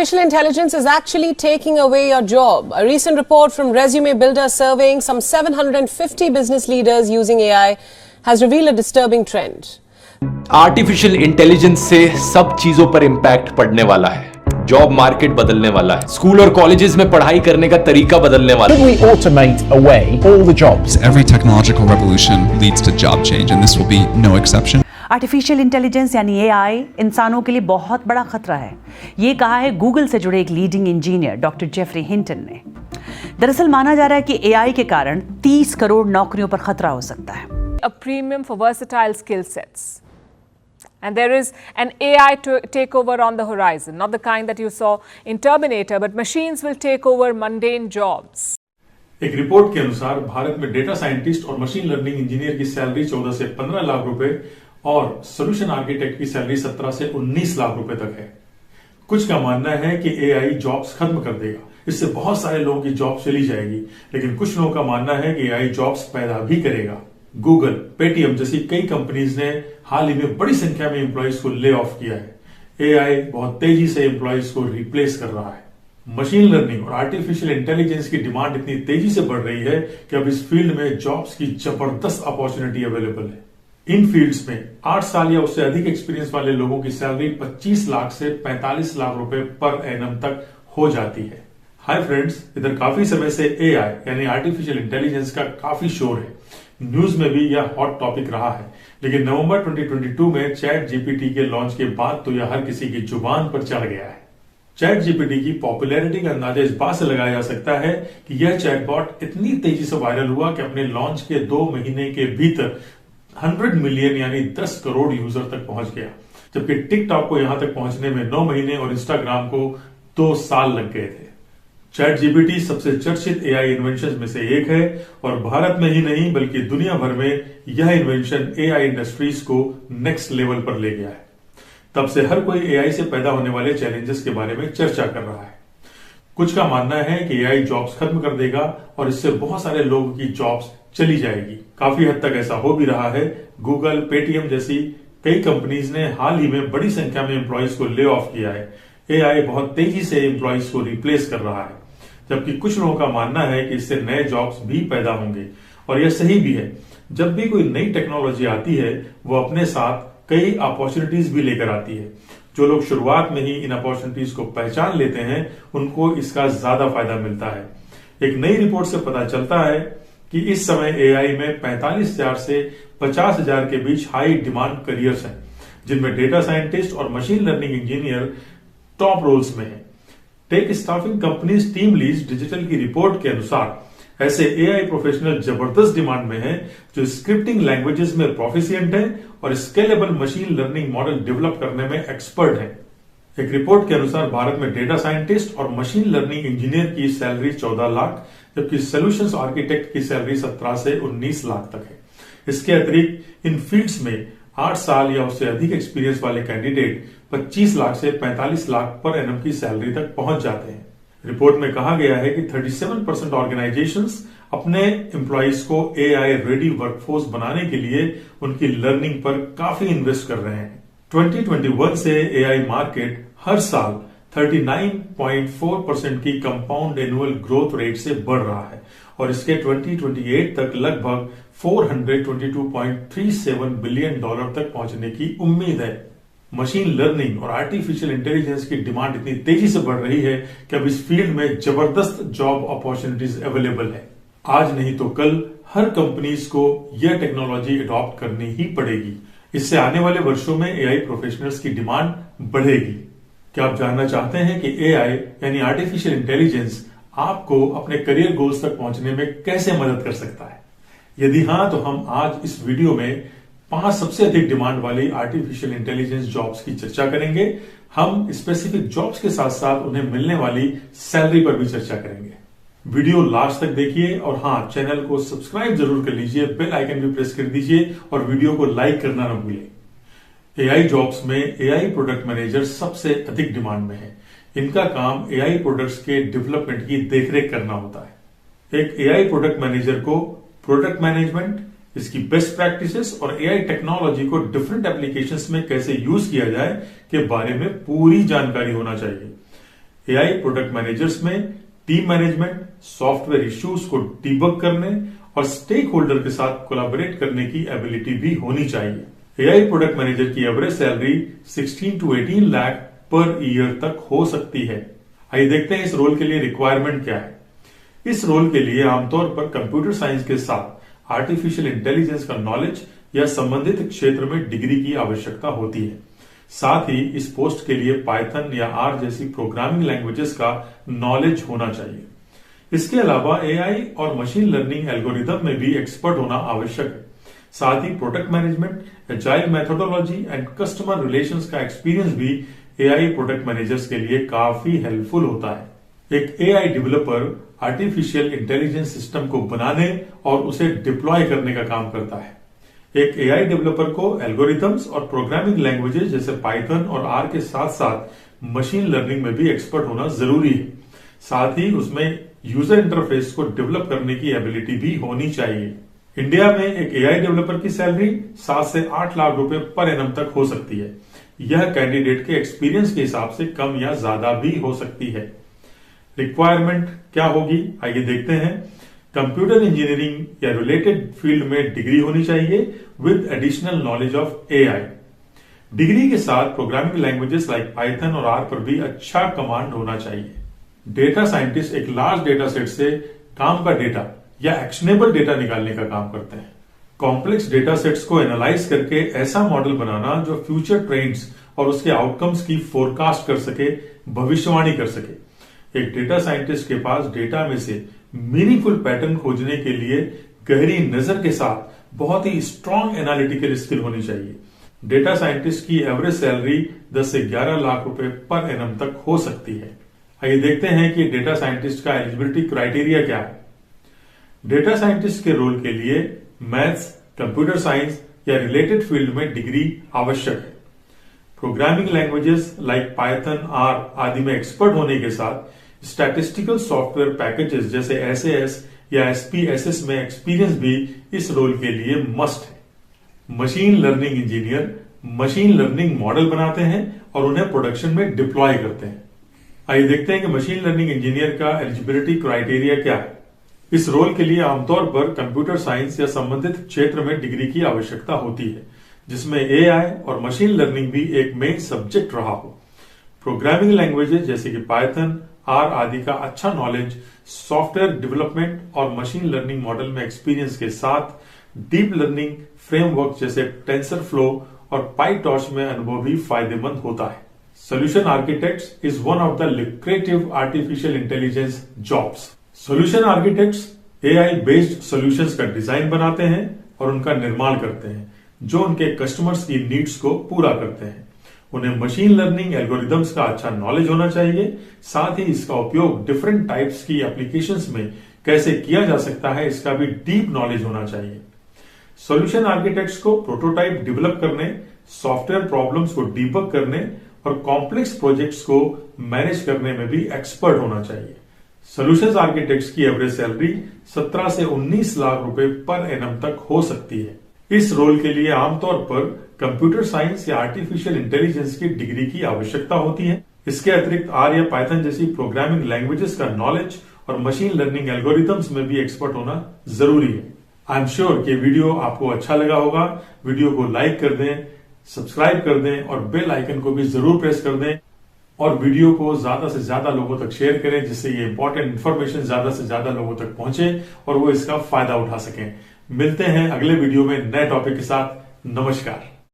Artificial intelligence is actually taking away your job. A recent report from Resume Builder surveying some 750 business leaders using AI has revealed a disturbing trend. Artificial intelligence से सब चीजों पर impact पड़ने वाला है। Job market बदलने वाला है। स्कूल और कॉलेजेस में पढ़ाई करने का तरीका बदलने वाला है। Could we automate away all the jobs? Every technological revolution leads to job change, and this will be no exception. Artificial intelligence यानी एआई इंसानों के लिए बहुत बड़ा खतरा है। ये कहा है गूगल से जुड़े एक leading engineer doctor Geoffrey Hinton ने। दरअसल माना जा रहा है कि एआई के कारण 30 करोड़ नौकरियों पर खतरा हो सकता है। A premium for versatile skill sets. And there is an AI takeover on the horizon, not the kind that you saw in Terminator, but machines will take over mundane jobs. एक report के अनुसार भारत में data scientist और machine learning engineer की salary 14 से 15 लाख रुपए और solution architect की सैलरी 17 से 19 लाख रुपए तक है। कुछ का मानना है कि एआई जॉब्स खत्म कर देगा, इससे बहुत सारे लोगों की जॉब चली जाएगी, लेकिन कुछ लोगों का मानना है कि एआई जॉब्स पैदा भी करेगा। गूगल, पेटीएम जैसी कई कंपनीज ने हाल ही में बड़ी संख्या में एम्प्लॉइज को ले ऑफ किया है। एआई बहुत तेजी से एम्प्लॉइज को रिप्लेस कर रहा है। मशीन लर्निंग और आर्टिफिशियल इंटेलिजेंस की डिमांड इतनी तेजी से बढ़ रही है कि अब इस फील्ड में जॉब्स की जबरदस्त अपॉर्चुनिटी अवेलेबल है। इन फील्ड्स में 8 साल या उससे अधिक एक्सपीरियंस वाले लोगों की सैलरी 25 लाख से 45 लाख रुपए पर एनम तक हो जाती है। हाय फ्रेंड्स, इधर काफी समय से एआई यानी आर्टिफिशियल इंटेलिजेंस का काफी शोर है। न्यूज में भी यह हॉट टॉपिक रहा है, लेकिन नवंबर 2022 में चैट जीपीटी के लॉन्च के बाद तो यह हर किसी की जुबान पर चढ़ गया है। चैट जीपीटी की पॉपुलैरिटी का अंदाजा इस बात से लगाया जा सकता है कि यह चैटबॉट इतनी तेजी से वायरल हुआ कि अपने लॉन्च के 2 महीने के भीतर 100 मिलियन यानी 10 करोड़ यूजर तक पहुंच गया, जबकि टिकटॉक को यहां तक पहुंचने में 9 महीने और इंस्टाग्राम को 2 साल लग गए थे। चैट जीपीटी सबसे चर्चित एआई इन्वेंशन में से एक है और भारत में ही नहीं बल्कि दुनिया भर में यह इन्वेंशन एआई इंडस्ट्रीज को नेक्स्ट लेवल पर ले गया है। तब से हर कोई एआई से पैदा होने वाले चैलेंजेस के बारे में चर्चा कर रहा है। कुछ का मानना है कि एआई जॉब्स खत्म कर देगा और इससे बहुत सारे लोगों की जॉब्स चली जाएगी। काफी हद तक ऐसा हो भी रहा है। गूगल, पेटीएम जैसी कई कंपनीज ने हाल ही में बड़ी संख्या में एम्प्लॉइज को ले ऑफ किया है। एआई बहुत तेजी से एम्प्लॉइज को रिप्लेस कर रहा है, जबकि कुछ लोगों का मानना है कि इससे नए जॉब्स भी पैदा होंगे और यह सही भी है। जब भी कोई नई टेक्नोलॉजी आती है वो अपने साथ कई अपॉर्चुनिटीज भी लेकर आती है। जो लोग शुरुआत में ही इन अपॉर्चुनिटीज को पहचान लेते हैं उनको इसका ज्यादा फायदा मिलता है। एक नई रिपोर्ट से पता चलता है कि इस समय एआई में 45,000 से 50,000 के बीच हाई डिमांड करियर्स हैं, जिनमें डेटा साइंटिस्ट और machine learning engineer top roles में है। Tech staffing companies team lease digital की रिपोर्ट के अनुसार ऐसे एआई प्रोफेशनल जबरदस्त डिमांड में हैं जो स्क्रिप्टिंग लैंग्वेजेस में प्रोफिशिएंट हैं और scalable machine learning model develop करने में एक्सपर्ट हैं। एक रिपोर्ट के अनुसार भारत में डेटा साइंटिस्ट और मशीन लर्निंग इंजीनियर की सैलरी 14 लाख जबकि सोल्यूशंस आर्किटेक्ट की सैलरी 17 से 19 लाख तक है। इसके अतिरिक्त इन फील्ड्स में 8 साल या उससे अधिक एक्सपीरियंस वाले कैंडिडेट 25 लाख से 45 लाख पर एनम की सैलरी तक पहुंच जाते हैं। रिपोर्ट में कहा गया है कि 37% ऑर्गेनाइजेशंस अपने एम्प्लॉइज को एआई रेडी वर्कफोर्स बनाने के लिए उनकी लर्निंग पर काफी इन्वेस्ट कर रहे हैं। 2021 से एआई मार्केट हर साल 39.4% की कंपाउंड एनुअल ग्रोथ रेट से बढ़ रहा है और इसके 2028 तक लगभग $422.37 बिलियन तक पहुंचने की उम्मीद है। मशीन लर्निंग और आर्टिफिशियल इंटेलिजेंस की डिमांड इतनी तेजी से बढ़ रही है कि अब इस फील्ड में जबरदस्त जॉब अपॉर्चुनिटीज अवेलेबल है। आज नहीं तो कल हर कंपनीज को यह टेक्नोलॉजी अडॉप्ट करनी ही पड़ेगी। इससे आने वाले वर्षों में एआई प्रोफेशनल्स की डिमांड बढ़ेगी। क्या आप जानना चाहते हैं कि एआई यानी आर्टिफिशियल इंटेलिजेंस आपको अपने करियर गोल्स तक पहुंचने में कैसे मदद कर सकता है? यदि हाँ, तो हम आज इस वीडियो में 5 सबसे अधिक डिमांड वाली आर्टिफिशियल इंटेलिजेंस जॉब्स की चर्चा करेंगे। हम स्पेसिफिक जॉब्स के साथ साथ उन्हें मिलने वाली सैलरी पर भी चर्चा करेंगे। वीडियो लास्ट तक देखिए और हाँ, चैनल को सब्सक्राइब जरूर कर लीजिए, बेल आइकन भी प्रेस कर दीजिए और वीडियो को लाइक करना न भूलें। एआई जॉब्स में एआई प्रोडक्ट मैनेजर सबसे अधिक डिमांड में है। इनका काम एआई प्रोडक्ट्स के डेवलपमेंट की देखरेख करना होता है। एक एआई प्रोडक्ट मैनेजर को प्रोडक्ट मैनेजमेंट, इसकी बेस्ट प्रैक्टिसेस और एआई टेक्नोलॉजी को डिफरेंट एप्लीकेशंस में कैसे यूज किया जाए के बारे में पूरी जानकारी होना चाहिए। एआई प्रोडक्ट मैनेजर्स में टीम मैनेजमेंट, सॉफ्टवेयर इश्यूज को डिबग करने और स्टेक होल्डर के साथ कोलैबोरेट करने की एबिलिटी भी होनी चाहिए। एआई प्रोडक्ट मैनेजर की average salary 16 to 18 lakh per year तक हो सकती है। आइए देखते हैं इस रोल के लिए रिक्वायरमेंट क्या है। इस रोल के लिए आमतौर पर कंप्यूटर साइंस के साथ आर्टिफिशियल इंटेलिजेंस का नॉलेज या संबंधित क्षेत्र में डिग्री की आवश्यकता होती है। साथ ही इस पोस्ट के लिए पाइथन या आर जैसी प्रोग्रामिंग लैंग्वेजेस का नॉलेज होना चाहिए। इसके अलावा एआई और मशीन लर्निंग एल्गोरिदम में भी एक्सपर्ट होना आवश्यक है। साथ ही product management, agile methodology and customer relations का एक्सपीरियंस भी एआई प्रोडक्ट मैनेजर्स के लिए काफी हेल्पफुल होता है। एक AI developer artificial intelligence system को बनाने और उसे डिप्लॉय करने का काम करता है। एक एआई डेवलपर को एल्गोरिथम्स और प्रोग्रामिंग लैंग्वेजेस जैसे पाइथन और आर के साथ साथ मशीन लर्निंग में भी एक्सपर्ट होना जरूरी है। साथ ही उसमें यूजर इंटरफेस को डेवलप करने की एबिलिटी भी होनी चाहिए। इंडिया में एक एआई डेवलपर की सैलरी 7 से 8 लाख रुपए पर एनम तक हो सकती है। यह कैंडिडेट के एक्सपीरियंस के हिसाब से कम या ज्यादा भी हो सकती है। रिक्वायरमेंट क्या होगी, आइए देखते हैं। कंप्यूटर इंजीनियरिंग या रिलेटेड फील्ड में डिग्री होनी चाहिए with additional knowledge of AI. Degree के साथ प्रोग्रामिंग लैंग्वेजेस लाइक पाइथन और आर पर भी अच्छा कमांड होना चाहिए। डेटा साइंटिस्ट एक लार्ज डेटा सेट से काम का डेटा या एक्शनेबल डेटा निकालने का काम करते हैं। कॉम्प्लेक्स डेटा सेट्स को एनालाइज करके ऐसा मॉडल बनाना जो फ्यूचर ट्रेंड्स और उसके आउटकम्स की फोरकास्ट कर सके, भविष्यवाणी कर सके। एक डेटा साइंटिस्ट के पास डेटा में से मीनिंगफुल पैटर्न खोजने के लिए गहरी नजर के साथ बहुत ही स्ट्रॉन्ग एनालिटिकल स्किल होनी चाहिए। डेटा साइंटिस्ट की एवरेज सैलरी 10 से 11 लाख रुपए पर एनम तक हो सकती है। आइए देखते हैं कि डेटा साइंटिस्ट का एलिजिबिलिटी क्राइटेरिया क्या है। डेटा साइंटिस्ट के रोल के लिए मैथ्स, कंप्यूटर साइंस या रिलेटेड फील्ड में डिग्री आवश्यक है। Programming languages like Python, R आदि में एक्सपर्ट होने के साथ स्टैटिस्टिकल सॉफ्टवेयर पैकेजेस जैसे SAS या SPSS में एक्सपीरियंस भी इस रोल के लिए मस्ट है। Machine learning engineer machine learning model बनाते हैं और उन्हें प्रोडक्शन में डिप्लॉय करते हैं। आइए देखते हैं कि मशीन लर्निंग इंजीनियर का एलिजिबिलिटी क्राइटेरिया क्या है। इस रोल के लिए आमतौर पर कंप्यूटर साइंस या संबंधित क्षेत्र में डिग्री की आवश्यकता होती है, जिसमें एआई और मशीन लर्निंग भी एक मेन सब्जेक्ट रहा हो। प्रोग्रामिंग लैंग्वेजेस जैसे कि पाइथन, आर आदि का अच्छा नॉलेज, सॉफ्टवेयर डेवलपमेंट और मशीन लर्निंग मॉडल में एक्सपीरियंस के साथ डीप लर्निंग फ्रेमवर्क जैसे टेंसरफ्लो और पाइटॉर्च में अनुभव भी फायदेमंद होता है। Solution architects is one of the lucrative artificial intelligence jobs. Solution architects AI based solutions का डिजाइन बनाते हैं और उनका निर्माण करते हैं जो उनके कस्टमर्स की नीड्स को पूरा करते हैं। उन्हें मशीन लर्निंग एल्गोरिदम्स का अच्छा नॉलेज होना चाहिए। साथ ही इसका उपयोग डिफरेंट टाइप्स की एप्लीकेशंस में कैसे किया जा सकता है इसका भी डीप नॉलेज होना चाहिए। सॉल्यूशन आर्किटेक्ट्स को प्रोटोटाइप डेवलप करने, सॉफ्टवेयर प्रॉब्लम्स को डीबग करने और कॉम्प्लेक्स प्रोजेक्ट्स को मैनेज करने में भी एक्सपर्ट होना चाहिए। सॉल्यूशंस आर्किटेक्ट्स की एवरेज सैलरी 17 से 19 लाख रुपए पर एनम तक हो सकती है। इस रोल के लिए आमतौर पर कंप्यूटर साइंस या आर्टिफिशियल इंटेलिजेंस की डिग्री की आवश्यकता होती है। इसके अतिरिक्त आर या पाइथन जैसी प्रोग्रामिंग लैंग्वेजेस का नॉलेज और मशीन लर्निंग एल्गोरिथम्स में भी एक्सपर्ट होना जरूरी है। आई एम श्योर कि वीडियो आपको अच्छा लगा होगा। वीडियो को लाइक कर दें, सब्सक्राइब कर दें और बेल आइकन को भी जरूर प्रेस कर दें और वीडियो को ज्यादा से ज्यादा लोगों तक शेयर करें जिससे ये इंपॉर्टेंट इन्फॉर्मेशन ज्यादा से ज्यादा लोगों तक पहुंचे और वो इसका फायदा उठा सकें। मिलते हैं अगले वीडियो में नए टॉपिक के साथ। नमस्कार।